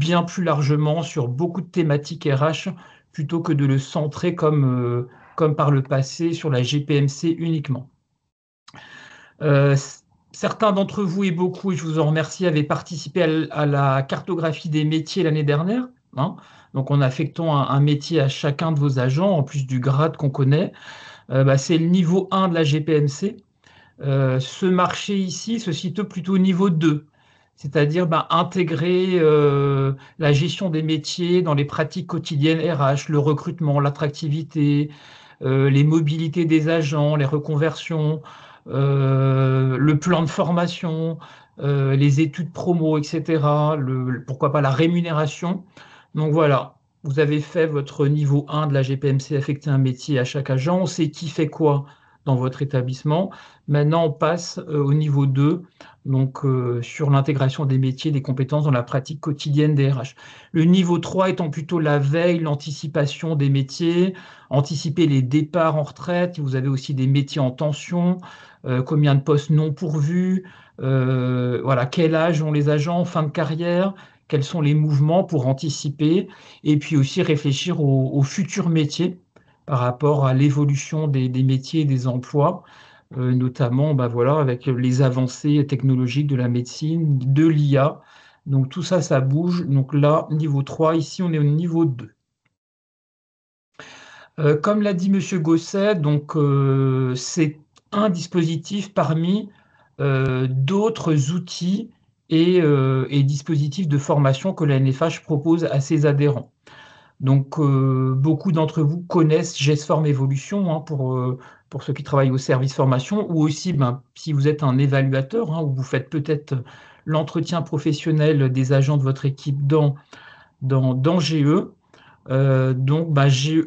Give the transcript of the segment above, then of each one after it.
bien plus largement sur beaucoup de thématiques RH plutôt que de le centrer comme par le passé sur la GPMC uniquement. Euh, Certains d'entre vous, et beaucoup, et je vous en remercie, avaient participé à la cartographie des métiers l'année dernière, hein. Donc en affectant un métier à chacun de vos agents, en plus du grade qu'on connaît. C'est le niveau 1 de la GPMC. Ce marché ici se situe plutôt au niveau 2, c'est-à-dire intégrer la gestion des métiers dans les pratiques quotidiennes RH, le recrutement, l'attractivité, les mobilités des agents, les reconversions, le plan de formation, les études promo, etc. Pourquoi pas la rémunération. Donc voilà, vous avez fait votre niveau 1 de la GPMC, affecté un métier à chaque agent, on sait qui fait quoi dans votre établissement. Maintenant, on passe au niveau 2, donc sur l'intégration des métiers, des compétences dans la pratique quotidienne des RH. Le niveau 3 étant plutôt la veille, l'anticipation des métiers, anticiper les départs en retraite. Vous avez aussi des métiers en tension, combien de postes non pourvus, voilà, quel âge ont les agents en fin de carrière, quels sont les mouvements pour anticiper, et puis aussi réfléchir aux futurs métiers par rapport à l'évolution des métiers et des emplois, notamment voilà, avec les avancées technologiques de la médecine, de l'IA. Donc tout ça, ça bouge. Donc là, niveau 3, ici, on est au niveau 2. Comme l'a dit Monsieur Gosset, donc c'est un dispositif parmi d'autres outils et dispositifs de formation que la NFH propose à ses adhérents. Donc beaucoup d'entre vous connaissent GESForm Evolution, hein, pour ceux qui travaillent au service formation, ou aussi si vous êtes un évaluateur, hein, ou vous faites peut-être l'entretien professionnel des agents de votre équipe dans GE. Donc, GE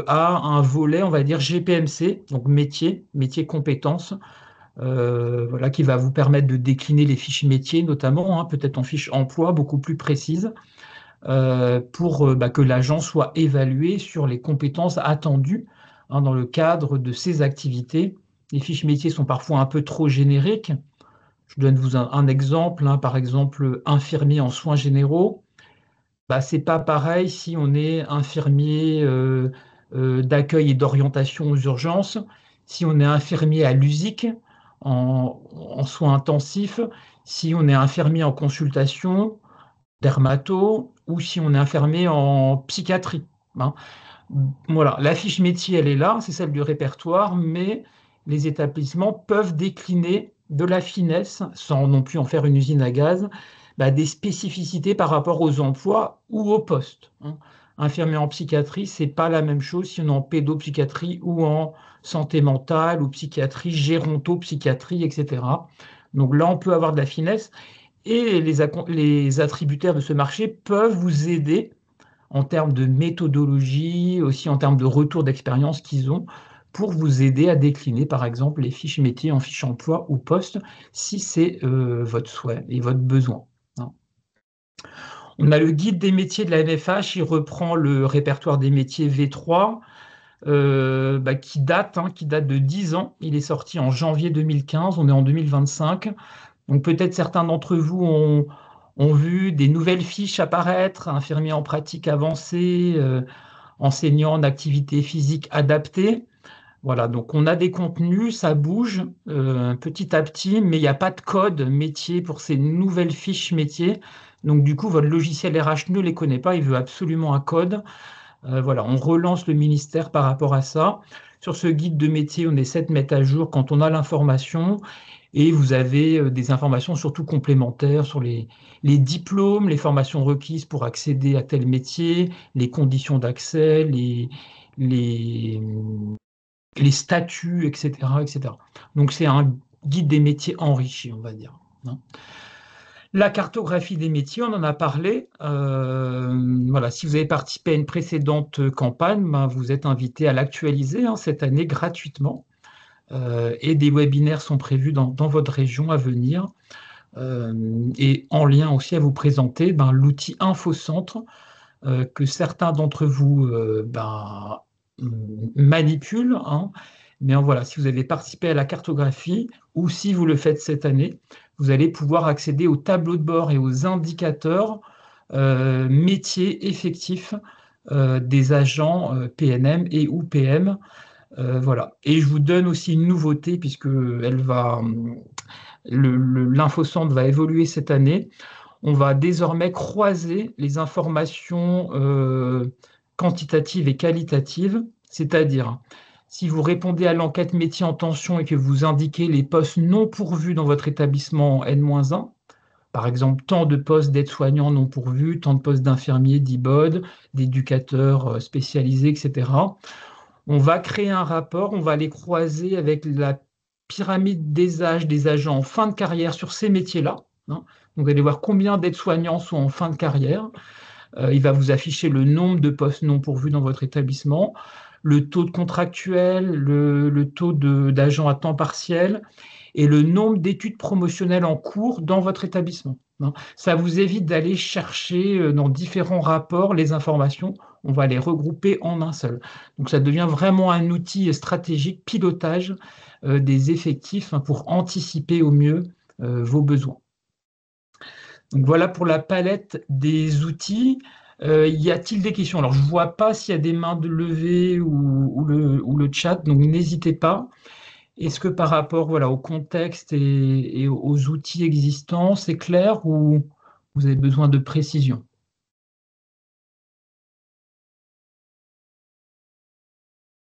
a un volet, on va dire GPMC, donc métier compétences, voilà, qui va vous permettre de décliner les fiches métiers, notamment, hein, peut-être en fiche emploi beaucoup plus précises, pour que l'agent soit évalué sur les compétences attendues, hein, dans le cadre de ses activités. Les fiches métiers sont parfois un peu trop génériques. Je donne vous un exemple, hein, par exemple, infirmier en soins généraux. C'est pas pareil si on est infirmier d'accueil et d'orientation aux urgences, si on est infirmier à l'USIC en soins intensifs, si on est infirmier en consultation, dermato, ou si on est infirmier en psychiatrie, hein. Voilà, la fiche métier, elle est là, c'est celle du répertoire, mais les établissements peuvent décliner de la finesse, sans non plus en faire une usine à gaz, des spécificités par rapport aux emplois ou aux postes, hein. Infirmier en psychiatrie, c'est pas la même chose si on est en pédopsychiatrie ou en santé mentale ou psychiatrie, gérontopsychiatrie, etc. Donc là, on peut avoir de la finesse et les attributaires de ce marché peuvent vous aider en termes de méthodologie, aussi en termes de retour d'expérience qu'ils ont, pour vous aider à décliner, par exemple, les fiches métiers en fiches emploi ou poste, si c'est votre souhait et votre besoin, hein. On a le guide des métiers de la NFH, il reprend le répertoire des métiers V3, qui date de 10 ans. Il est sorti en janvier 2015, on est en 2025. Donc peut-être certains d'entre vous ont vu des nouvelles fiches apparaître, infirmier en pratique avancée, enseignant en activité physique adaptée. Voilà, donc on a des contenus, ça bouge petit à petit, mais il n'y a pas de code métier pour ces nouvelles fiches métiers. Donc du coup, votre logiciel RH ne les connaît pas, il veut absolument un code. Voilà, on relance le ministère par rapport à ça. Sur ce guide de métier, on essaie de mettre à jour quand on a l'information. Et vous avez des informations surtout complémentaires sur les diplômes, les formations requises pour accéder à tel métier, les conditions d'accès, les, les statuts, etc., etc. Donc c'est un guide des métiers enrichi, on va dire, hein. La cartographie des métiers, on en a parlé. Voilà, si vous avez participé à une précédente campagne, vous êtes invité à l'actualiser, hein, cette année gratuitement. Et des webinaires sont prévus dans votre région à venir. Et en lien aussi à vous présenter l'outil InfoCentre, que certains d'entre vous manipulent, hein. Mais voilà, si vous avez participé à la cartographie ou si vous le faites cette année, vous allez pouvoir accéder aux tableaux de bord et aux indicateurs métier effectif des agents PNM et ou PM. Voilà. Et je vous donne aussi une nouveauté puisque l'infocentre va évoluer cette année. On va désormais croiser les informations quantitatives et qualitatives, c'est-à-dire si vous répondez à l'enquête métier en tension et que vous indiquez les postes non pourvus dans votre établissement en N-1, par exemple, tant de postes d'aides-soignants non pourvus, tant de postes d'infirmiers, d'IBOD, d'éducateurs spécialisés, etc. On va créer un rapport, on va les croiser avec la pyramide des âges des agents en fin de carrière sur ces métiers-là, hein. Donc, vous allez voir combien d'aides-soignants sont en fin de carrière. Il va vous afficher le nombre de postes non pourvus dans votre établissement, le taux de contractuels, le taux d'agents à temps partiel et le nombre d'études promotionnelles en cours dans votre établissement, hein. Ça vous évite d'aller chercher dans différents rapports les informations. On va les regrouper en un seul. Donc ça devient vraiment un outil stratégique, pilotage des effectifs, hein, pour anticiper au mieux vos besoins. Donc voilà pour la palette des outils. Y a-t-il des questions? Alors je ne vois pas s'il y a des mains de levée ou le chat, donc n'hésitez pas. Est-ce que par rapport, voilà, au contexte et aux outils existants, c'est clair ou vous avez besoin de précision?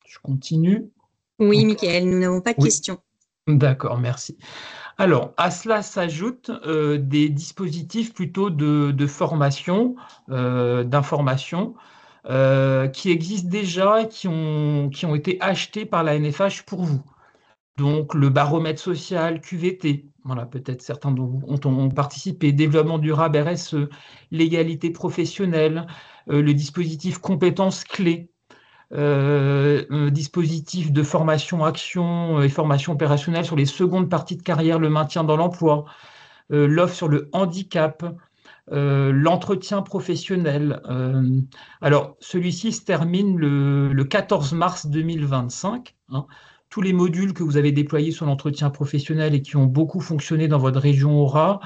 Je continue. Oui, Ok. Mickaël, nous n'avons pas de Oui, questions. d'accord, merci. Alors, à cela s'ajoutent des dispositifs plutôt de formation, d'information, qui existent déjà et qui ont été achetés par la NFH pour vous. Donc, le baromètre social QVT, voilà, peut-être certains d'entre vous ont participé, développement durable RSE, l'égalité professionnelle, le dispositif compétences clés, dispositif de formation action et formation opérationnelle sur les secondes parties de carrière, le maintien dans l'emploi, l'offre sur le handicap, l'entretien professionnel. Alors, celui-ci se termine le 14 mars 2025, hein. Tous les modules que vous avez déployés sur l'entretien professionnel et qui ont beaucoup fonctionné dans votre région Aura,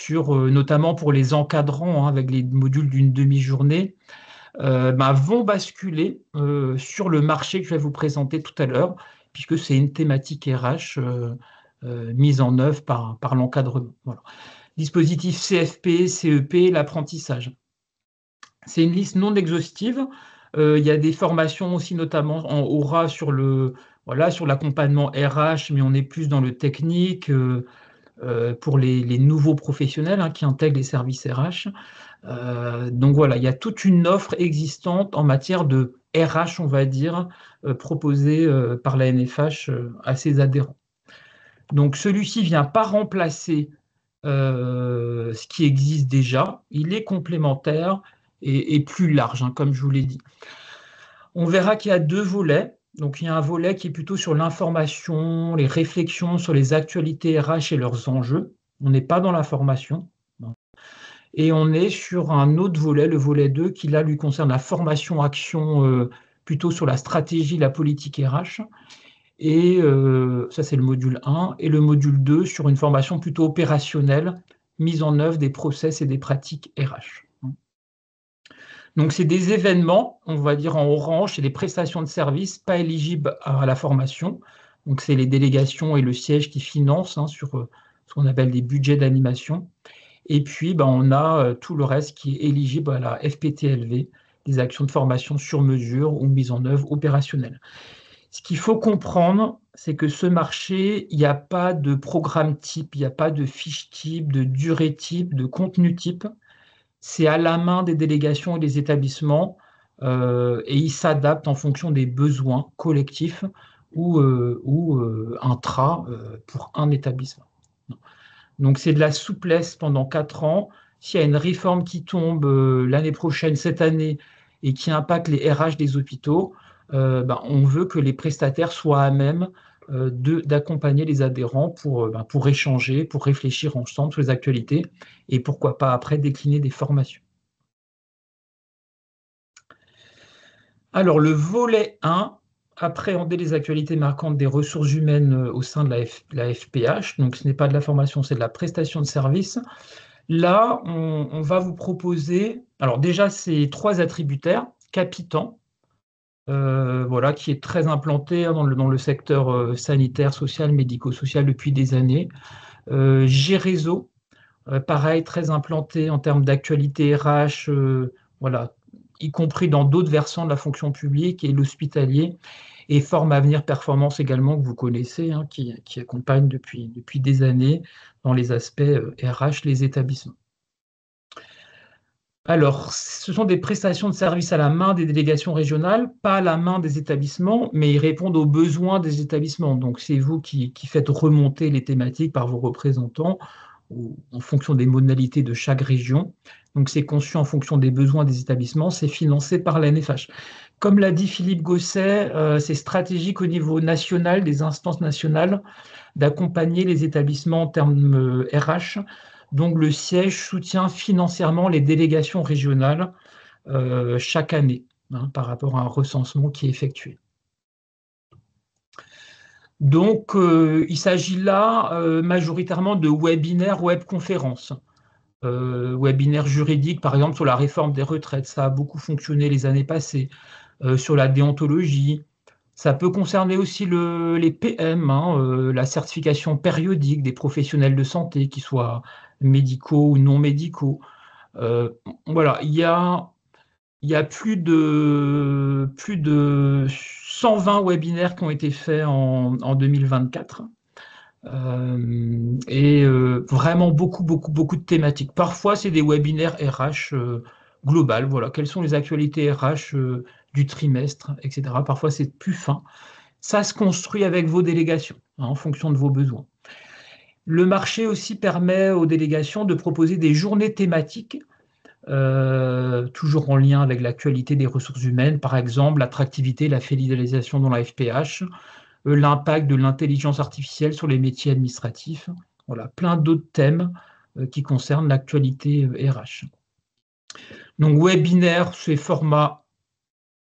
notamment pour les encadrants, hein, avec les modules d'une demi-journée, vont basculer sur le marché que je vais vous présenter tout à l'heure, puisque c'est une thématique RH mise en œuvre par l'encadrement. Voilà. Dispositif CFP, CEP, l'apprentissage. C'est une liste non exhaustive. Il y a des formations aussi, notamment en aura sur l'accompagnement RH, mais on est plus dans le technique pour les nouveaux professionnels, hein, qui intègrent les services RH. Donc voilà, il y a toute une offre existante en matière de RH, on va dire, proposée par la NFH à ses adhérents. Donc celui-ci ne vient pas remplacer ce qui existe déjà. Il est complémentaire et plus large, hein, comme je vous l'ai dit. On verra qu'il y a deux volets. Donc il y a un volet qui est plutôt sur l'information, les réflexions sur les actualités RH et leurs enjeux. On n'est pas dans la formation. Et on est sur un autre volet, le volet 2, qui là lui concerne la formation-action, plutôt sur la stratégie, la politique RH. Et ça, c'est le module 1. Et le module 2 sur une formation plutôt opérationnelle, mise en œuvre des process et des pratiques RH. Donc, c'est des événements, on va dire en orange, c'est des prestations de services pas éligibles à la formation. Donc, c'est les délégations et le siège qui financent, hein, sur ce qu'on appelle des budgets d'animation. Et puis, on a tout le reste qui est éligible à la FPTLV, des actions de formation sur mesure ou mise en œuvre opérationnelle. Ce qu'il faut comprendre, c'est que ce marché, il n'y a pas de programme type, il n'y a pas de fiche type, de durée type, de contenu type. C'est à la main des délégations et des établissements et ils s'adaptent en fonction des besoins collectifs ou intra pour un établissement. Donc, c'est de la souplesse pendant 4 ans. S'il y a une réforme qui tombe l'année prochaine, cette année, et qui impacte les RH des hôpitaux, on veut que les prestataires soient à même d'accompagner les adhérents pour échanger, pour réfléchir ensemble sur les actualités et pourquoi pas après décliner des formations. Alors, le volet 1, appréhender les actualités marquantes des ressources humaines au sein de la FPH. Donc, ce n'est pas de la formation, c'est de la prestation de service. Là, on va vous proposer, alors déjà, c'est 3 attributaires, Capitan, voilà, qui est très implanté hein, dans le secteur sanitaire, social, médico-social depuis des années. G-Réseau, pareil, très implanté en termes d'actualité RH, voilà, y compris dans d'autres versants de la fonction publique et l'hospitalier. Et Forme Avenir Performance également, que vous connaissez, hein, qui accompagne depuis des années dans les aspects RH les établissements. Alors, ce sont des prestations de services à la main des délégations régionales, pas à la main des établissements, mais ils répondent aux besoins des établissements. Donc, c'est vous qui faites remonter les thématiques par vos représentants en fonction des modalités de chaque région. Donc, c'est conçu en fonction des besoins des établissements, c'est financé par la NFH. Comme l'a dit Philippe Gosset, c'est stratégique au niveau national, des instances nationales, d'accompagner les établissements en termes RH. Donc le siège soutient financièrement les délégations régionales chaque année hein, par rapport à un recensement qui est effectué. Donc il s'agit là majoritairement de webinaires, webconférences. Webinaires juridiques, par exemple sur la réforme des retraites, ça a beaucoup fonctionné les années passées, sur la déontologie. Ça peut concerner aussi les PM, hein, la certification périodique des professionnels de santé, qu'ils soient médicaux ou non médicaux. Voilà, il y a plus de 120 webinaires qui ont été faits en 2024. Et vraiment beaucoup de thématiques. Parfois, c'est des webinaires RH globales. Voilà, quelles sont les actualités RH du trimestre, etc. Parfois, c'est plus fin. Ça se construit avec vos délégations, hein, en fonction de vos besoins. Le marché aussi permet aux délégations de proposer des journées thématiques, toujours en lien avec l'actualité des ressources humaines, par exemple l'attractivité, la fidélisation dans la FPH, l'impact de l'intelligence artificielle sur les métiers administratifs, voilà, plein d'autres thèmes qui concernent l'actualité RH. Donc webinaire, c'est format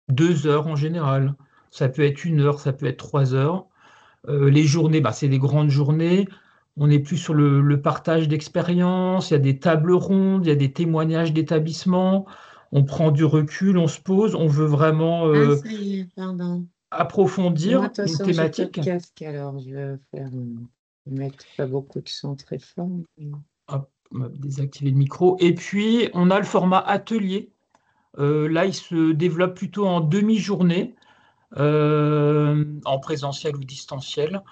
2 heures en général, ça peut être 1 heure, ça peut être 3 heures. Les journées, bah, c'est des grandes journées. On est plus sur le partage d'expériences, il y a des tables rondes, il y a des témoignages d'établissements. On prend du recul, on se pose, on veut vraiment Ah, ça y est, pardon. Moi, de approfondir toute une façon, j'ai pas de thématique. casque, alors je vais faire mettre pas beaucoup de son très fort. Hop, on va désactiver le micro. Et puis, on a le format atelier. Là, il se développe plutôt en demi-journée, en présentiel ou distanciel.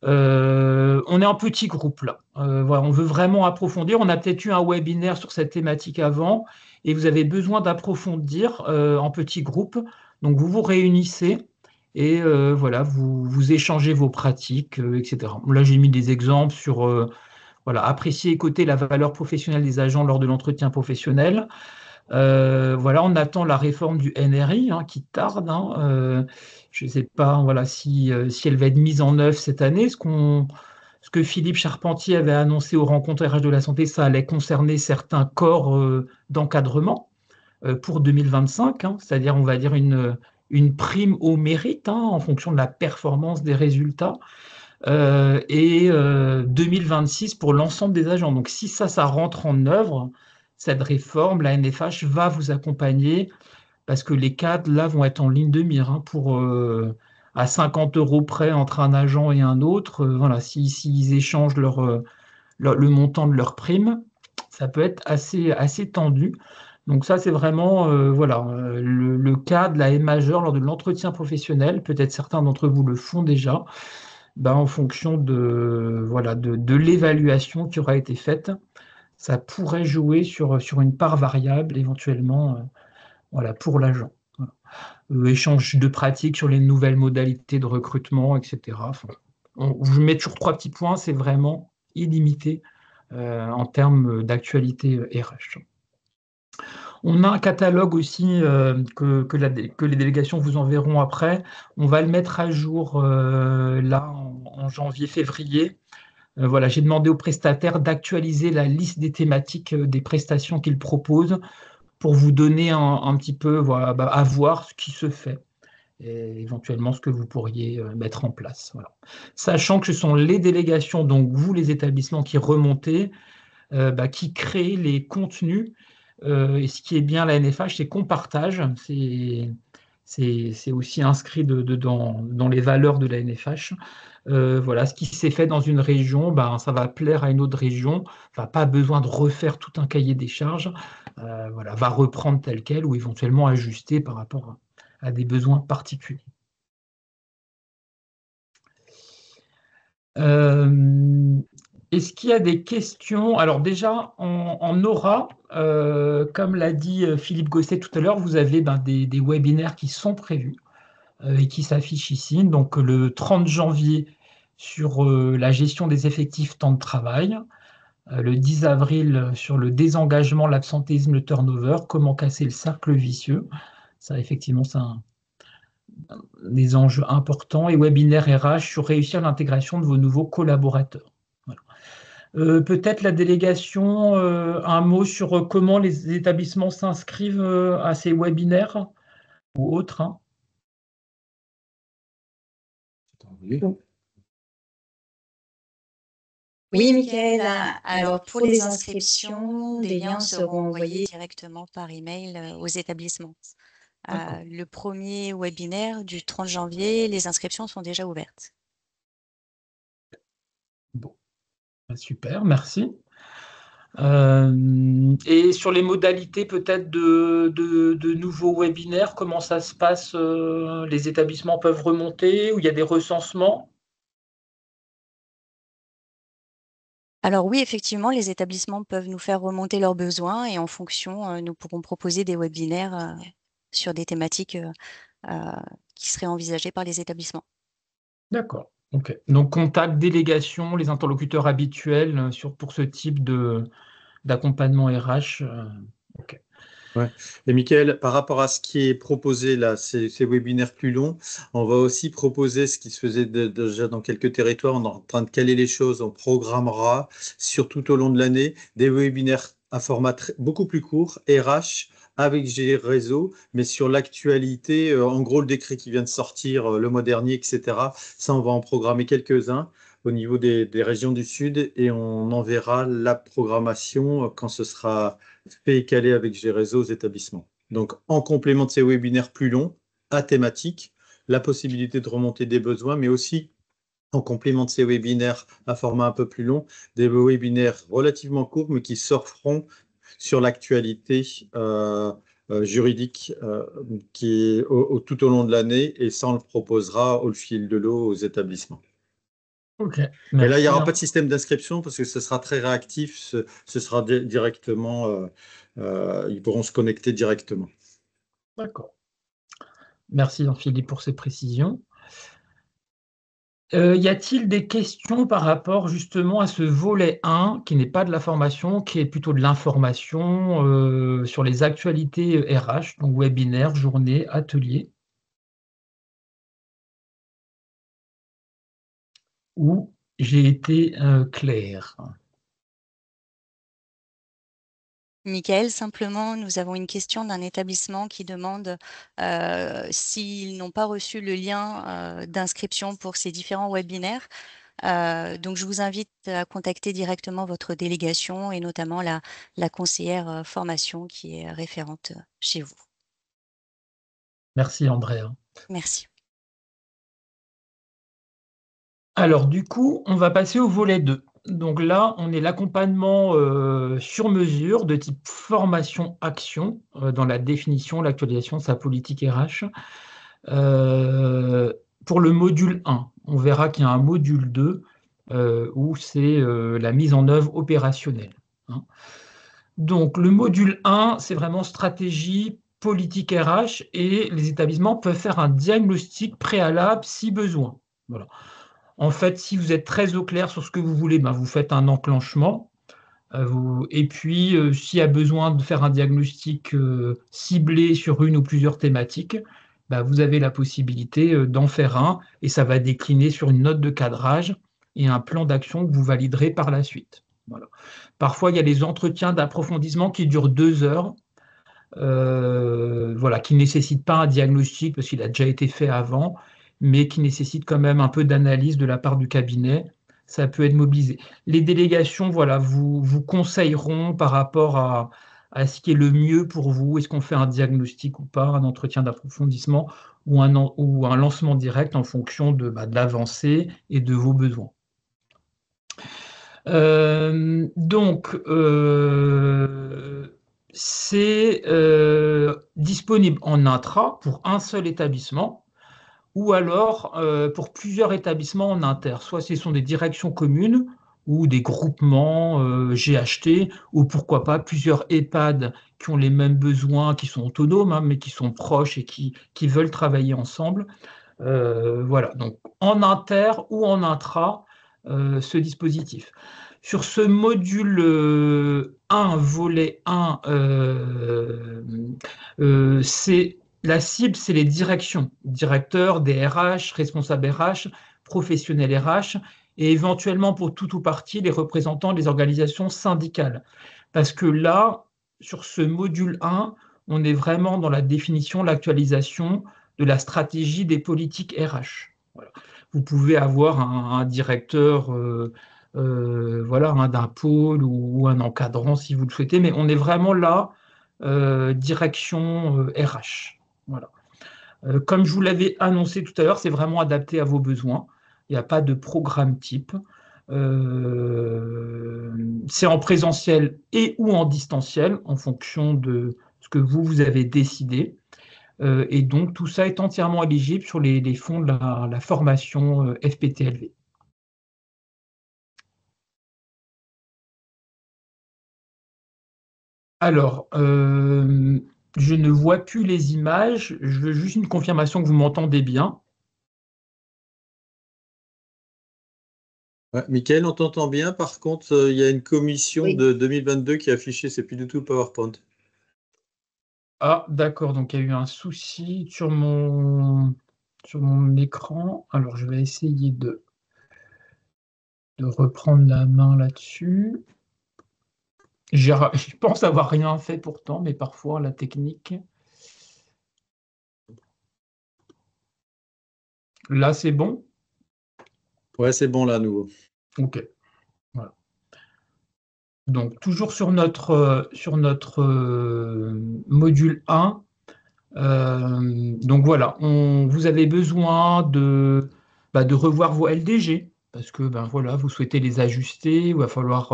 On est en petit groupe là. Voilà, on veut vraiment approfondir. On a peut-être eu un webinaire sur cette thématique avant et vous avez besoin d'approfondir en petit groupe. Donc vous vous réunissez et voilà, vous échangez vos pratiques, etc. Là, j'ai mis des exemples sur voilà, apprécier et coter la valeur professionnelle des agents lors de l'entretien professionnel. Voilà, on attend la réforme du NRI hein, qui tarde. Hein, je ne sais pas voilà, si elle va être mise en œuvre cette année. Ce que Philippe Charpentier avait annoncé aux rencontres RH de la santé, ça allait concerner certains corps d'encadrement pour 2025, hein, c'est-à-dire on va dire une prime au mérite hein, en fonction de la performance des résultats. Et 2026 pour l'ensemble des agents. Donc si ça rentre en œuvre, cette réforme, la NFH va vous accompagner parce que les cadres, là, vont être en ligne de mire hein, pour à 50 euros près entre un agent et un autre. Voilà, s'ils échangent le montant de leur prime, ça peut être assez tendu. Donc ça, c'est vraiment voilà, le cas de la M majeure lors de l'entretien professionnel. Peut-être certains d'entre vous le font déjà ben, en fonction de, voilà, de l'évaluation qui aura été faite, ça pourrait jouer sur une part variable éventuellement voilà, pour l'agent. Voilà. Échange de pratiques sur les nouvelles modalités de recrutement, etc. Enfin, je mets toujours 3 petits points, c'est vraiment illimité en termes d'actualité RH. On a un catalogue aussi que les délégations vous enverront après. On va le mettre à jour là en janvier-février. Voilà, j'ai demandé aux prestataires d'actualiser la liste des thématiques des prestations qu'ils proposent pour vous donner un petit peu voilà, bah, à voir ce qui se fait et éventuellement ce que vous pourriez mettre en place. Voilà. Sachant que ce sont les délégations, donc vous les établissements qui remontez, qui crée les contenus. Et ce qui est bien à la NFH, c'est qu'on partage. C'est aussi inscrit dans les valeurs de la NFH. Voilà, ce qui s'est fait dans une région, ça va plaire à une autre région. Pas besoin de refaire tout un cahier des charges. Voilà, va reprendre tel quel ou éventuellement ajuster par rapport à des besoins particuliers. Est-ce qu'il y a des questions? Alors déjà, en aura, comme l'a dit Philippe Gosset tout à l'heure, vous avez des webinaires qui sont prévus et qui s'affichent ici. Donc le 30 janvier sur la gestion des effectifs temps de travail, le 10 avril sur le désengagement, l'absentéisme, le turnover, comment casser le cercle vicieux. Ça, effectivement, c'est des enjeux importants. Et webinaire RH sur réussir l'intégration de vos nouveaux collaborateurs. Voilà. Peut-être la délégation, un mot sur comment les établissements s'inscrivent à ces webinaires ou autres. Hein. Oui, Michael. Alors, pour les inscriptions, des liens seront envoyés directement par email aux établissements. Le premier webinaire du 30 janvier, les inscriptions sont déjà ouvertes. Bon. Super, merci. Et sur les modalités peut-être de nouveaux webinaires, comment ça se passe? Les établissements peuvent remonter ou il y a des recensements? Alors oui, effectivement, les établissements peuvent nous faire remonter leurs besoins et en fonction, nous pourrons proposer des webinaires sur des thématiques qui seraient envisagées par les établissements. D'accord. Ok. Donc, contact, délégation, les interlocuteurs habituels pour ce type d'accompagnement RH. Ok. Ouais. Et Michael, par rapport à ce qui est proposé là, ces webinaires plus longs, on va aussi proposer ce qui se faisait déjà dans quelques territoires. On est en train de caler les choses. On programmera sur tout au long de l'année des webinaires à format beaucoup plus court, RH, avec G Réseau, mais sur l'actualité, en gros, le décret qui vient de sortir le mois dernier, etc. Ça, on va en programmer quelques-uns au niveau des régions du Sud et on enverra la programmation quand ce sera fait et calé avec G Réseau aux établissements. Donc, en complément de ces webinaires plus longs, à thématique, la possibilité de remonter des besoins, mais aussi en complément de ces webinaires à format un peu plus long, des webinaires relativement courts, mais qui surferont sur l'actualité juridique qui est tout au long de l'année, et ça, on le proposera au fil de l'eau aux établissements. Ok. Mais là, il n'y aura pas de système d'inscription parce que ce sera très réactif. Ce sera directement, ils pourront se connecter directement. D'accord. Merci Jean-Philippe pour ces précisions. Y a-t-il des questions par rapport justement à ce volet 1 qui n'est pas de la formation, qui est plutôt de l'information sur les actualités RH, donc webinaire, journée, atelier? Où j'ai été clair. Michael, simplement, nous avons une question d'un établissement qui demande s'ils n'ont pas reçu le lien d'inscription pour ces différents webinaires. Donc, je vous invite à contacter directement votre délégation et notamment la conseillère formation qui est référente chez vous. Merci Andrea. Merci. Alors du coup, on va passer au volet 2. Donc là, on est l'accompagnement sur mesure de type formation-action dans la définition, l'actualisation de sa politique RH. Pour le module 1, on verra qu'il y a un module 2 où c'est la mise en œuvre opérationnelle. Hein. Donc le module 1, c'est vraiment stratégie, politique RH et les établissements peuvent faire un diagnostic préalable si besoin. Voilà. En fait, si vous êtes très au clair sur ce que vous voulez, vous faites un enclenchement. Et puis, s'il y a besoin de faire un diagnostic ciblé sur une ou plusieurs thématiques, vous avez la possibilité d'en faire un et ça va décliner sur une note de cadrage et un plan d'action que vous validerez par la suite. Voilà. Parfois, il y a des entretiens d'approfondissement qui durent 2 heures, qui ne nécessitent pas un diagnostic parce qu'il a déjà été fait avant, mais qui nécessitent quand même un peu d'analyse de la part du cabinet. ça peut être mobilisé. Les délégations, voilà, vous conseilleront par rapport à ce qui est le mieux pour vous. Est-ce qu'on fait un diagnostic ou pas, un entretien d'approfondissement ou un lancement direct en fonction de l'avancée et de vos besoins. C'est disponible en intra pour un seul établissement ou alors pour plusieurs établissements en inter. Soit ce sont des directions communes ou des groupements GHT ou pourquoi pas plusieurs EHPAD qui ont les mêmes besoins, qui sont autonomes, hein, mais qui sont proches et qui veulent travailler ensemble. Voilà, donc en inter ou en intra, ce dispositif. Sur ce module 1, volet 1, la cible, c'est les directions, directeurs, DRH, responsables RH, professionnels RH, et éventuellement pour tout ou partie les représentants des organisations syndicales. Parce que là, sur ce module 1, on est vraiment dans la définition, l'actualisation de la stratégie des politiques RH. Voilà. Vous pouvez avoir un directeur voilà, d'un pôle ou un encadrant si vous le souhaitez, mais on est vraiment là, direction RH. Voilà. Comme je vous l'avais annoncé tout à l'heure, c'est vraiment adapté à vos besoins. Il n'y a pas de programme type. C'est en présentiel et ou en distanciel en fonction de ce que vous avez décidé. Et donc, tout ça est entièrement éligible sur les fonds de la formation FPTLV. Alors, je ne vois plus les images. Je veux juste une confirmation que vous m'entendez bien. Ouais, Mickaël, on t'entend bien. Par contre, il y a une commission de 2022 qui est affichée. C'est plus du tout le PowerPoint. Ah, d'accord. Donc, il y a eu un souci sur mon écran. Alors, je vais essayer de reprendre la main là-dessus. Je pense avoir rien fait pourtant, mais parfois la technique. Là, c'est bon? Ouais, c'est bon là, à nouveau. Ok. Voilà. Donc, toujours sur notre module 1. Donc voilà, vous avez besoin de revoir vos LDG parce que voilà, vous souhaitez les ajuster, il va falloir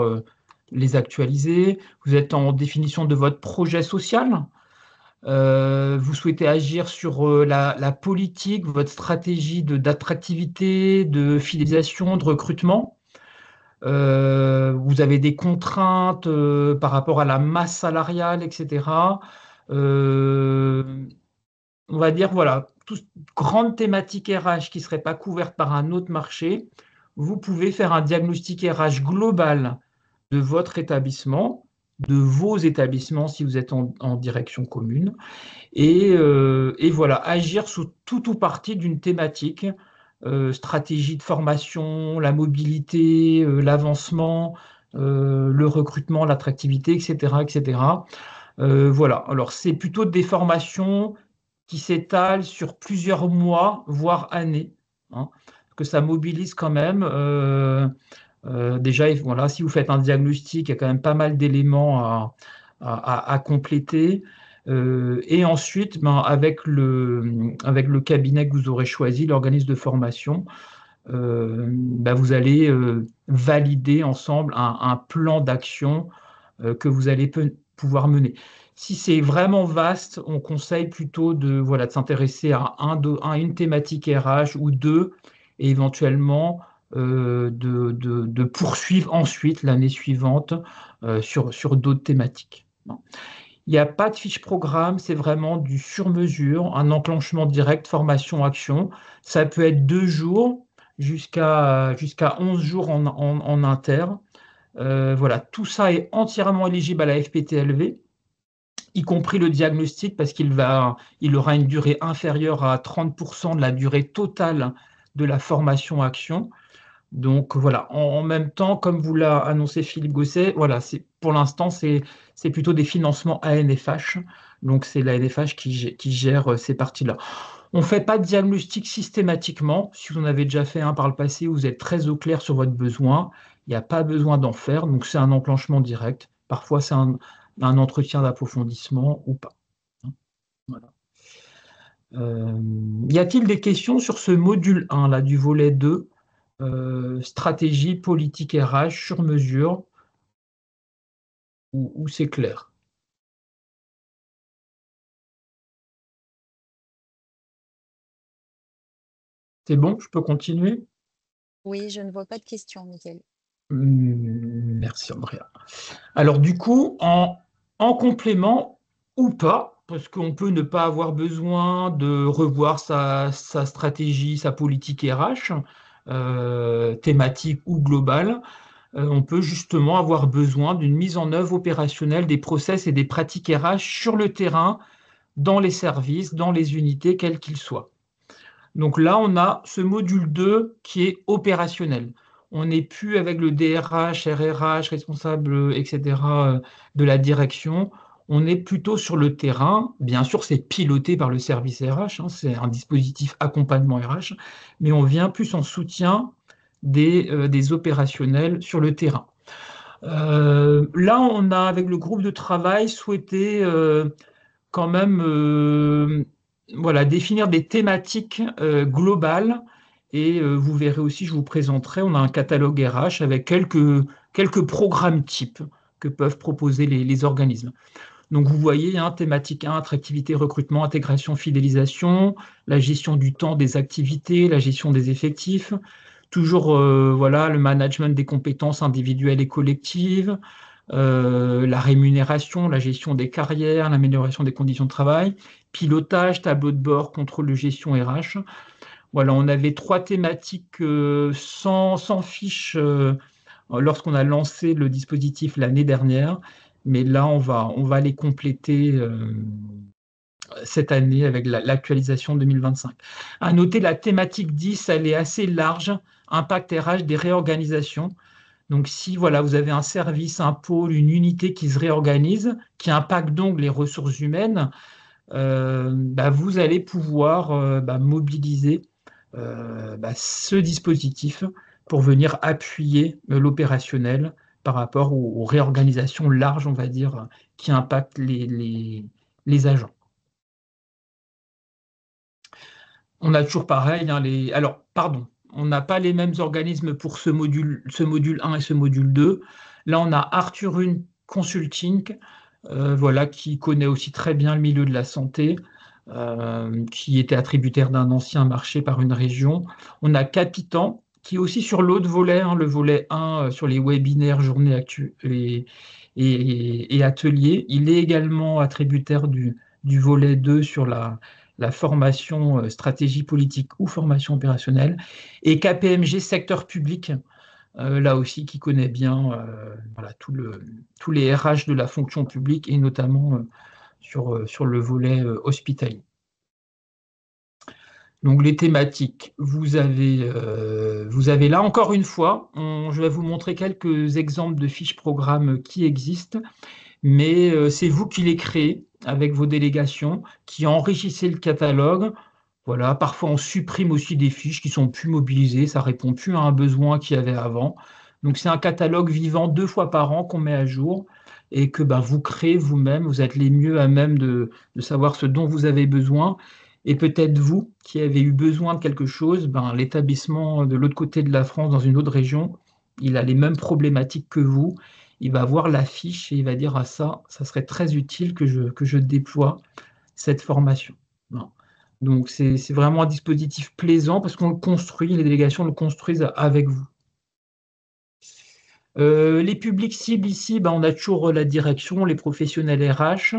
les actualiser. Vous êtes en définition de votre projet social. Vous souhaitez agir sur la politique, votre stratégie d'attractivité, de fidélisation, de recrutement. Vous avez des contraintes par rapport à la masse salariale, etc. On va dire, voilà, toute grande thématique RH qui ne serait pas couverte par un autre marché, vous pouvez faire un diagnostic RH global de votre établissement, de vos établissements si vous êtes en direction commune, et voilà, agir sous tout ou partie d'une thématique, stratégie de formation, la mobilité, l'avancement, le recrutement, l'attractivité, etc., etc. Voilà, alors c'est plutôt des formations qui s'étalent sur plusieurs mois, voire années, hein, que ça mobilise quand même. Déjà, voilà, si vous faites un diagnostic, il y a quand même pas mal d'éléments à compléter. Et ensuite, avec le cabinet que vous aurez choisi, l'organisme de formation, vous allez valider ensemble un plan d'action que vous allez pouvoir mener. Si c'est vraiment vaste, on conseille plutôt de s'intéresser à une thématique RH ou deux, et éventuellement de poursuivre ensuite l'année suivante sur d'autres thématiques. Il n'y a pas de fiche programme, c'est vraiment du sur-mesure, un enclenchement direct, formation-action. Ça peut être 2 jours jusqu'à 11 jours en inter. Voilà, tout ça est entièrement éligible à la FPTLV, y compris le diagnostic, parce qu'il aura une durée inférieure à 30% de la durée totale de la formation-action. Donc voilà, en même temps, comme vous l'a annoncé Philippe Gosset, voilà, pour l'instant, c'est plutôt des financements ANFH. Donc c'est l'ANFH qui gère ces parties-là. On ne fait pas de diagnostic systématiquement. Si vous en avez déjà fait un par le passé, vous êtes très au clair sur votre besoin. Il n'y a pas besoin d'en faire, donc c'est un enclenchement direct. Parfois, c'est un entretien d'approfondissement ou pas. Voilà. Y a-t-il des questions sur ce module 1 là, du volet 2, stratégie, politique RH sur mesure, où c'est clair? C'est bon, je peux continuer? Oui, je ne vois pas de questions, Mickaël. Merci Andrea. Alors du coup, en complément ou pas, parce qu'on peut ne pas avoir besoin de revoir sa stratégie, sa politique RH, thématique ou globale, on peut justement avoir besoin d'une mise en œuvre opérationnelle des process et des pratiques RH sur le terrain, dans les services, dans les unités, quels qu'ils soient. Donc là, on a ce module 2 qui est opérationnel. On n'est plus avec le DRH, RRH, responsable, etc. De la direction. On est plutôt sur le terrain. Bien sûr, c'est piloté par le service RH, hein, c'est un dispositif accompagnement RH, mais on vient plus en soutien des opérationnels sur le terrain. Là, on a, avec le groupe de travail, souhaité quand même voilà, définir des thématiques globales. Et vous verrez aussi, je vous présenterai, on a un catalogue RH avec quelques programmes types que peuvent proposer les organismes. Donc vous voyez, hein, thématique 1, attractivité, recrutement, intégration, fidélisation, la gestion du temps des activités, la gestion des effectifs, toujours voilà, le management des compétences individuelles et collectives, la rémunération, la gestion des carrières, l'amélioration des conditions de travail, pilotage, tableau de bord, contrôle de gestion RH. Voilà, on avait 3 thématiques sans fiche lorsqu'on a lancé le dispositif l'année dernière, mais là, on va les compléter cette année avec l'actualisation 2025. À noter, la thématique 10, elle est assez large, impact RH des réorganisations. Donc, si voilà, vous avez un service, un pôle, une unité qui se réorganise, qui impacte donc les ressources humaines, vous allez pouvoir mobiliser ce dispositif pour venir appuyer l'opérationnel par rapport aux réorganisations larges, on va dire, qui impactent les agents. On a toujours pareil, hein, alors, pardon, on n'a pas les mêmes organismes pour ce module 1 et ce module 2. Là, on a Arthur Une Consulting, voilà, qui connaît aussi très bien le milieu de la santé, qui était attributaire d'un ancien marché par une région. On a Capitan, qui est aussi sur l'autre volet, hein, le volet 1 sur les webinaires, journées et ateliers. Il est également attributaire du volet 2 sur la formation stratégie politique ou formation opérationnelle. Et KPMG, secteur public, là aussi, qui connaît bien voilà, tous les RH de la fonction publique et notamment sur le volet hospitalier. Donc les thématiques, vous avez là encore une fois, je vais vous montrer quelques exemples de fiches programmes qui existent, mais c'est vous qui les créez avec vos délégations, qui enrichissez le catalogue. Voilà, parfois on supprime aussi des fiches qui sont plus mobilisées, ça répond plus à un besoin qu'il y avait avant. Donc c'est un catalogue vivant 2 fois par an qu'on met à jour et que vous créez vous-même, vous êtes les mieux à même de savoir ce dont vous avez besoin. Et peut-être vous qui avez eu besoin de quelque chose, l'établissement de l'autre côté de la France, dans une autre région, il a les mêmes problématiques que vous. Il va voir la fiche et il va dire ça serait très utile que je déploie cette formation. Non. Donc c'est vraiment un dispositif plaisant parce qu'on le construit, les délégations le construisent avec vous. Les publics cibles ici, on a toujours la direction, les professionnels RH,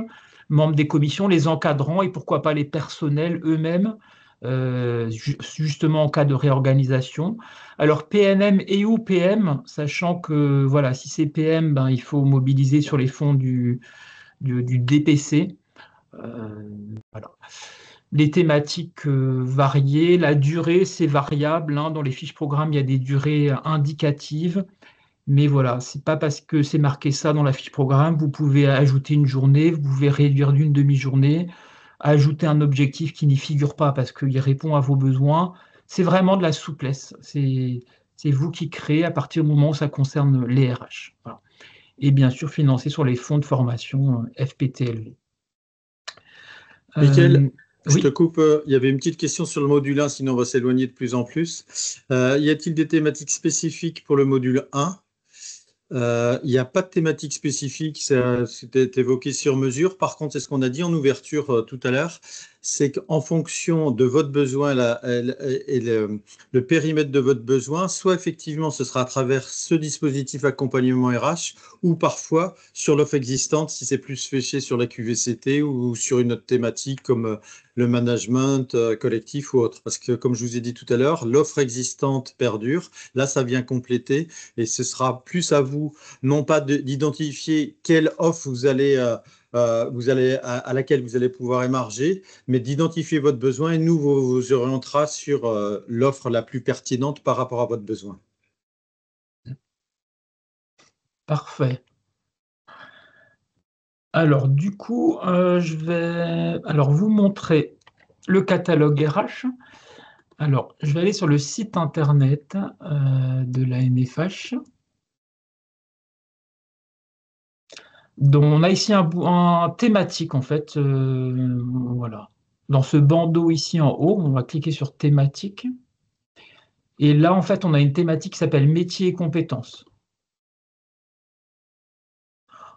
membres des commissions, les encadrants et pourquoi pas les personnels eux-mêmes, justement en cas de réorganisation. Alors PNM et ou PM, sachant que voilà, si c'est PM, il faut mobiliser sur les fonds du DPC. Voilà. Les thématiques variées, la durée, c'est variable. Dans les fiches programmes, il y a des durées indicatives. Mais voilà, c'est pas parce que c'est marqué ça dans la fiche programme, vous pouvez ajouter une journée, vous pouvez réduire d'une demi-journée. ajouter un objectif qui n'y figure pas parce qu'il répond à vos besoins. C'est vraiment de la souplesse. C'est vous qui créez à partir du moment où ça concerne les RH. Voilà. Et bien sûr, financé sur les fonds de formation FPTLV. Mickaël, je te Oui. coupe. Il y avait une petite question sur le module 1, sinon on va s'éloigner de plus en plus. Y a-t-il des thématiques spécifiques pour le module 1? Il n'y a pas de thématique spécifique, c'était évoqué sur mesure. Par contre, c'est ce qu'on a dit en ouverture tout à l'heure, c'est qu'en fonction de votre besoin et le périmètre de votre besoin, soit effectivement ce sera à travers ce dispositif accompagnement RH, ou parfois sur l'offre existante, si c'est plus fléché sur la QVCT ou sur une autre thématique comme le management collectif ou autre. Parce que comme je vous ai dit tout à l'heure, l'offre existante perdure. Là, ça vient compléter et ce sera plus à vous, non pas d'identifier quelle offre à laquelle vous allez pouvoir émarger, mais d'identifier votre besoin et nous vous orientera sur l'offre la plus pertinente par rapport à votre besoin. Parfait. Alors, du coup, je vais vous montrer le catalogue RH. Alors, je vais aller sur le site internet de la NFH. Donc, on a ici un thématique, en fait. Voilà. Dans ce bandeau ici en haut, on va cliquer sur thématique. Et là, en fait, on a une thématique qui s'appelle métiers et compétences.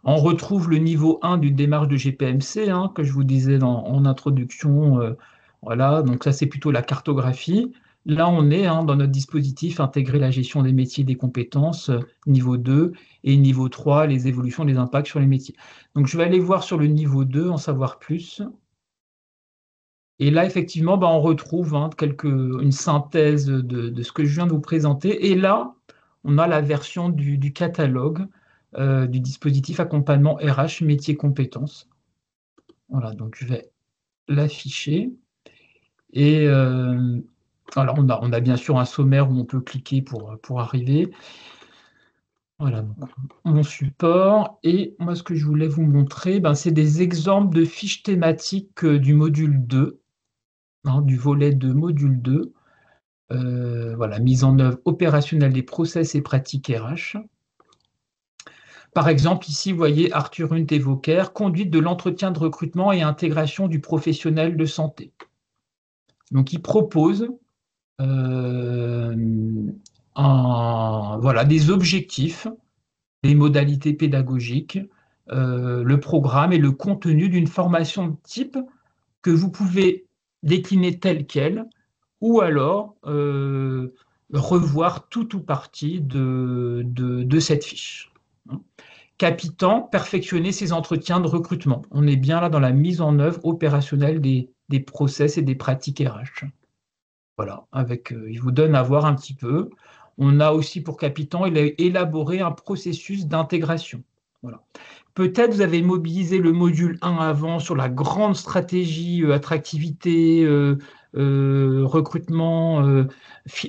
On retrouve le niveau 1 d'une démarche de GPMC, hein, que je vous disais en introduction. Voilà, donc ça, c'est plutôt la cartographie. Là, on est dans notre dispositif intégrer la gestion des métiers et des compétences, niveau 2, et niveau 3, les évolutions des impacts sur les métiers. Donc, je vais aller voir sur le niveau 2, en savoir plus. Et là, effectivement, on retrouve une synthèse de ce que je viens de vous présenter. Et là, on a la version du catalogue du dispositif accompagnement RH métier compétences. Voilà, donc je vais l'afficher. Et alors, on a bien sûr un sommaire où on peut cliquer pour arriver. Voilà, donc mon support. Et moi, ce que je voulais vous montrer, c'est des exemples de fiches thématiques du module 2. Du volet de module 2, voilà, mise en œuvre opérationnelle des process et pratiques RH. Par exemple, ici, vous voyez Arthur Hunt et Vauquer, conduite de l'entretien de recrutement et intégration du professionnel de santé. Donc, il propose des objectifs, des modalités pédagogiques, le programme et le contenu d'une formation de type que vous pouvez décliner tel quel, ou alors revoir tout ou partie de cette fiche. Capitan, perfectionner ses entretiens de recrutement. On est bien là dans la mise en œuvre opérationnelle des process et des pratiques RH. Voilà, il vous donne à voir un petit peu. On a aussi pour Capitan élaboré un processus d'intégration. Voilà. Peut-être vous avez mobilisé le module 1 avant sur la grande stratégie attractivité, recrutement,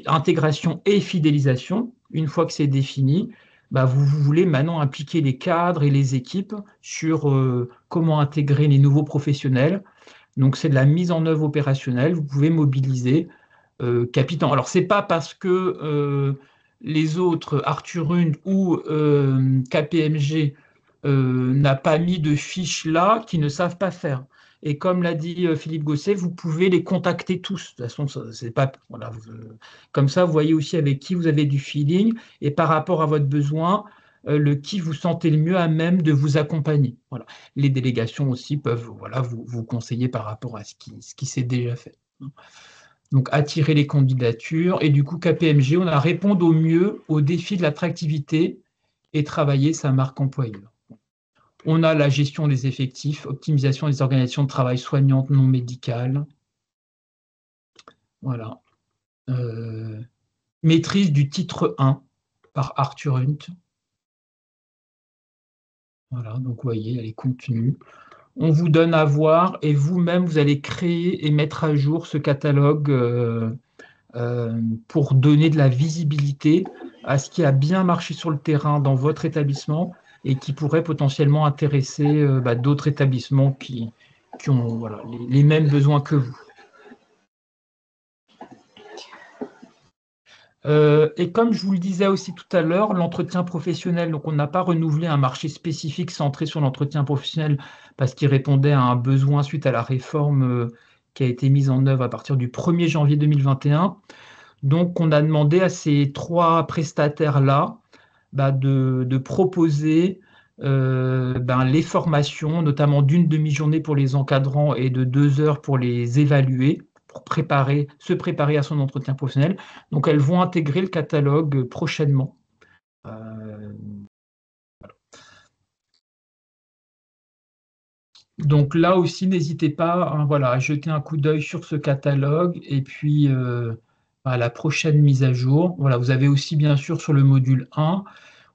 intégration et fidélisation. Une fois que c'est défini, vous voulez maintenant impliquer les cadres et les équipes sur comment intégrer les nouveaux professionnels. Donc, c'est de la mise en œuvre opérationnelle. Vous pouvez mobiliser Capitan. Alors, ce n'est pas parce que les autres, Arthur Hunt ou KPMG, n'a pas mis de fiches là qu'ils ne savent pas faire. Et comme l'a dit Philippe Gosset, vous pouvez les contacter tous. De toute façon, c'est pas, voilà, comme ça, vous voyez aussi avec qui vous avez du feeling et par rapport à votre besoin, le qui vous sentez le mieux à même de vous accompagner. Voilà. Les délégations aussi peuvent vous conseiller par rapport à ce qui s'est déjà fait. Donc, attirer les candidatures. Et du coup, KPMG, on a répondu au mieux aux défis de l'attractivité et travailler sa marque employeur. On a la gestion des effectifs, optimisation des organisations de travail soignantes non médicales. Voilà. Maîtrise du titre 1 par Arthur Hunt. Voilà, donc vous voyez, elle est contenue. On vous donne à voir et vous-même, vous allez créer et mettre à jour ce catalogue pour donner de la visibilité à ce qui a bien marché sur le terrain dans votre établissement et qui pourrait potentiellement intéresser d'autres établissements qui qui ont voilà, les mêmes besoins que vous. Et comme je vous le disais aussi tout à l'heure, l'entretien professionnel, donc on n'a pas renouvelé un marché spécifique centré sur l'entretien professionnel parce qu'il répondait à un besoin suite à la réforme qui a été mise en œuvre à partir du 1er janvier 2021. Donc on a demandé à ces 3 prestataires-là de proposer les formations, notamment d'une demi-journée pour les encadrants et de 2 heures pour les évaluer, pour se préparer à son entretien professionnel. Donc, elles vont intégrer le catalogue prochainement. Donc là aussi, n'hésitez pas à jeter un coup d'œil sur ce catalogue et puis à la prochaine mise à jour. Voilà, vous avez aussi bien sûr sur le module 1,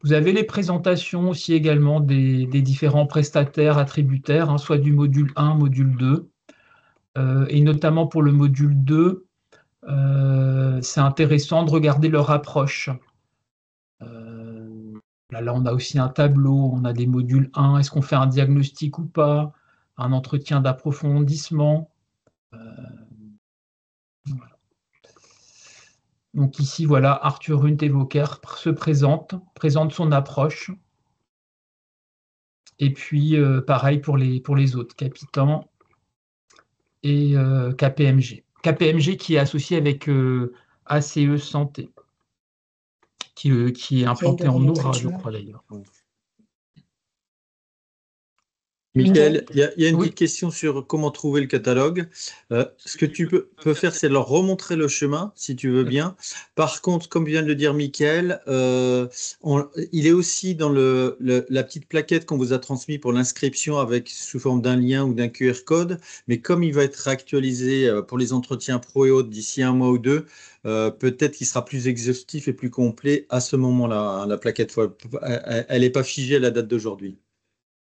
vous avez les présentations aussi également des différents prestataires attributaires, soit du module 1, module 2. Et notamment pour le module 2, c'est intéressant de regarder leur approche. Là, on a aussi un tableau, on a des modules 1, est-ce qu'on fait un diagnostic ou pas, un entretien d'approfondissement. Donc ici, voilà, Arthur Runtevoker se présente son approche. Et puis, pareil pour les autres, Capitan et KPMG. KPMG qui est associé avec ACE Santé, qui est implanté en Aura, je crois d'ailleurs. Michael, il y a une petite question sur comment trouver le catalogue. Ce que tu peux faire, c'est leur remontrer le chemin, si tu veux bien. Par contre, comme vient de le dire Michael, il est aussi dans la petite plaquette qu'on vous a transmise pour l'inscription sous forme d'un lien ou d'un QR code. Mais comme il va être actualisé pour les entretiens pro et autres d'ici 1 mois ou 2, peut-être qu'il sera plus exhaustif et plus complet à ce moment-là. La plaquette, elle n'est pas figée à la date d'aujourd'hui.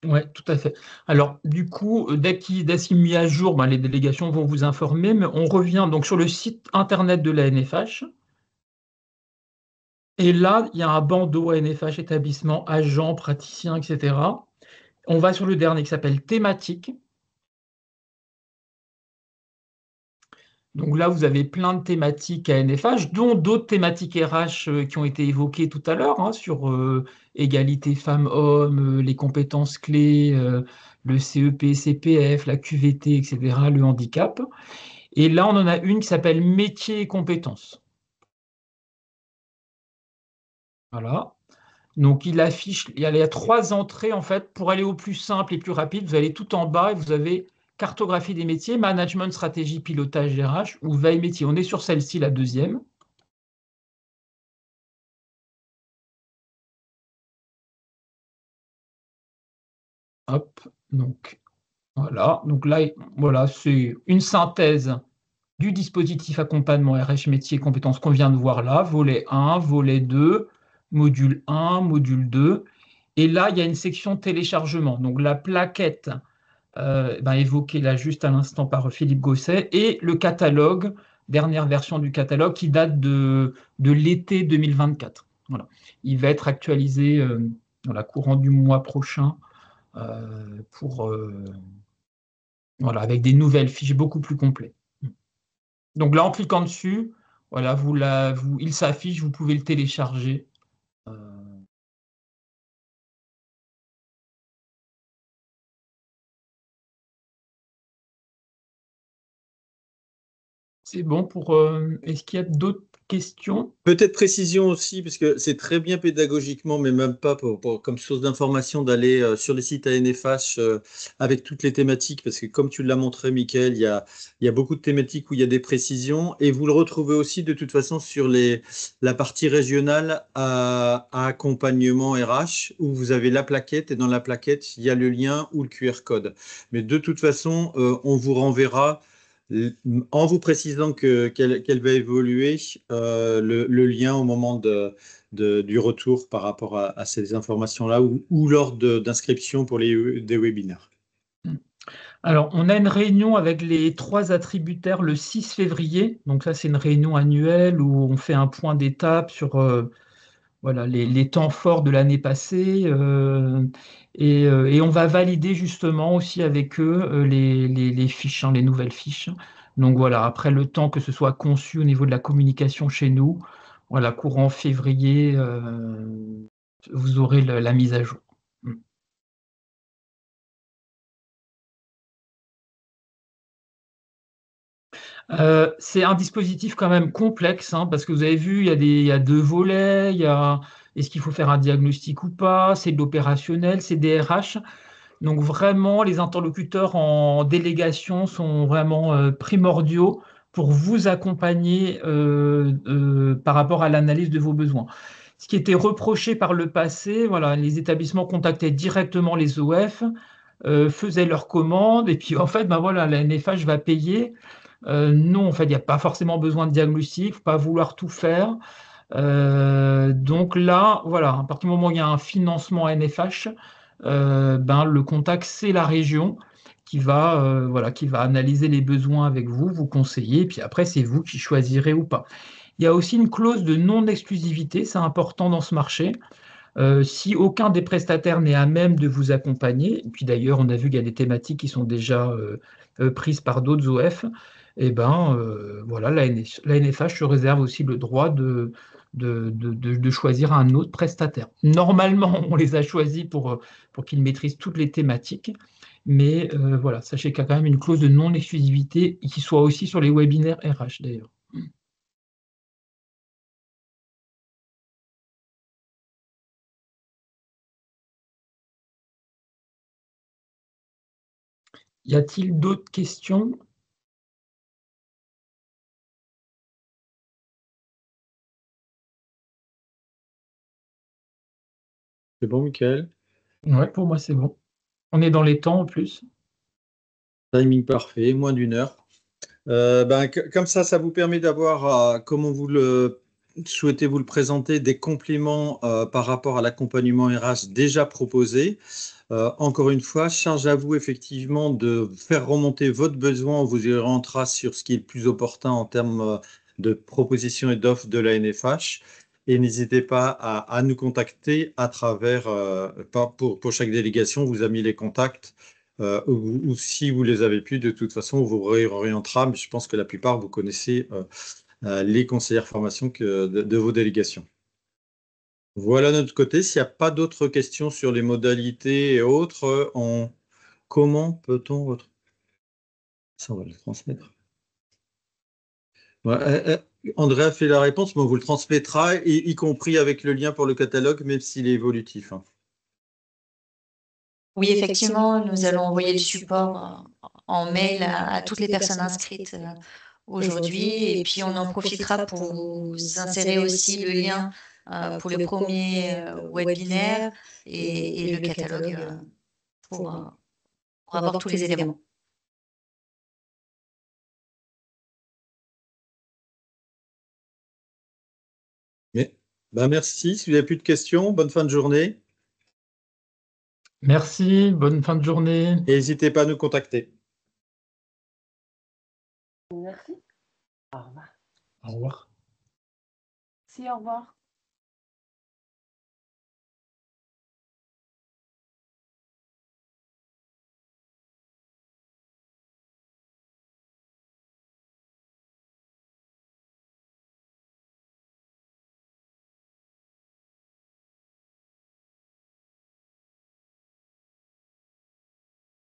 Oui, tout à fait. Alors, du coup, dès qu'il est mis à jour, les délégations vont vous informer, mais on revient donc sur le site internet de la NFH. Et là, il y a un bandeau NFH, établissement, agent, praticien, etc. On va sur le dernier qui s'appelle thématique. Donc là, vous avez plein de thématiques à NFH, dont d'autres thématiques RH qui ont été évoquées tout à l'heure, sur égalité femmes-hommes, les compétences clés, le CEP, CPF, la QVT, etc., le handicap. Et là, on en a une qui s'appelle métiers et compétences. Voilà. Donc, il y a 3 entrées, en fait. Pour aller au plus simple et plus rapide, vous allez tout en bas et vous avez cartographie des métiers, management, stratégie, pilotage RH ou veille métier. On est sur celle-ci, la deuxième. Hop, donc voilà. Donc là, voilà, c'est une synthèse du dispositif accompagnement RH métier compétences qu'on vient de voir là, volet 1, volet 2, module 1, module 2. Et là, il y a une section téléchargement. Donc la plaquette évoquée là juste à l'instant par Philippe Gosset et le catalogue, dernière version du catalogue qui date de l'été 2024. Voilà. Il va être actualisé courant du mois prochain avec des nouvelles fiches beaucoup plus complètes. Donc là, en cliquant dessus, voilà, il s'affiche, vous pouvez le télécharger. C'est bon pour. Est-ce qu'il y a d'autres questions? Peut-être précision aussi, parce que c'est très bien pédagogiquement, mais même pas comme source d'information d'aller sur les sites ANFH avec toutes les thématiques, parce que comme tu l'as montré, Mickaël, il y a beaucoup de thématiques où il y a des précisions, et vous le retrouvez aussi de toute façon sur la partie régionale à accompagnement RH, où vous avez la plaquette, et dans la plaquette, il y a le lien ou le QR code. Mais de toute façon, on vous renverra en vous précisant qu'elle va évoluer, le lien au moment du retour par rapport à ces informations-là ou lors d'inscription pour des webinaires. Alors, on a une réunion avec les 3 attributaires le 6 février. Donc ça, c'est une réunion annuelle où on fait un point d'étape sur voilà, les temps forts de l'année passée. Et on va valider justement aussi avec eux les fiches, hein, les nouvelles fiches. Donc voilà, après le temps que ce soit conçu au niveau de la communication chez nous, voilà, courant février, vous aurez la mise à jour. C'est un dispositif quand même complexe, hein, parce que vous avez vu, il y a deux volets, est-ce qu'il faut faire un diagnostic ou pas, c'est de l'opérationnel, c'est des RH. Donc vraiment, les interlocuteurs en délégation sont vraiment primordiaux pour vous accompagner par rapport à l'analyse de vos besoins. Ce qui était reproché par le passé, voilà, les établissements contactaient directement les OF, faisaient leurs commandes, et puis en fait, ben voilà, la NFH va payer. Non, en fait, il n'y a pas forcément besoin de diagnostic, il ne faut pas vouloir tout faire. Donc là, voilà, à partir du moment où il y a un financement NFH, ben, le contact, c'est la région voilà, qui va analyser les besoins avec vous, vous conseiller, et puis après, c'est vous qui choisirez ou pas. Il y a aussi une clause de non-exclusivité, c'est important dans ce marché. Si aucun des prestataires n'est à même de vous accompagner, et puis d'ailleurs, on a vu qu'il y a des thématiques qui sont déjà prises par d'autres OF, et ben voilà, la NFH se réserve aussi le droit de choisir un autre prestataire. Normalement, on les a choisis pour qu'ils maîtrisent toutes les thématiques, mais voilà, sachez qu'il y a quand même une clause de non-exclusivité qui soit aussi sur les webinaires RH d'ailleurs. Y a-t-il d'autres questions? C'est bon, Michael? Ouais, pour moi, c'est bon. On est dans les temps en plus. Timing parfait, moins d'une heure. Comme ça vous permet d'avoir, comment vous le souhaitez vous le présenter, des compléments par rapport à l'accompagnement RH déjà proposé. Encore une fois, charge à vous effectivement de faire remonter votre besoin. On vous y rentrera sur ce qui est le plus opportun en termes de propositions et d'offres de la NFH. Et n'hésitez pas à nous contacter à travers, pour chaque délégation, on vous a mis les contacts. Ou si vous les avez plus, de toute façon, on vous réorientera. Mais je pense que la plupart, vous connaissez les conseillères formation de vos délégations. Voilà de notre côté. S'il n'y a pas d'autres questions sur les modalités et autres, comment peut-on... Ça, on va le transmettre. Ouais, Andrea fait la réponse, mais on vous le transmettra, y compris avec le lien pour le catalogue, même s'il est évolutif. Hein. Oui, effectivement, nous allons envoyer le support en mail à toutes les personnes inscrites aujourd'hui. Et puis, on en profitera pour vous insérer aussi le lien pour le premier webinaire et le catalogue pour avoir tous les éléments. Merci. Si vous n'avez plus de questions, bonne fin de journée. Merci, bonne fin de journée. Et n'hésitez pas à nous contacter. Merci. Au revoir. Au revoir. Si, au revoir.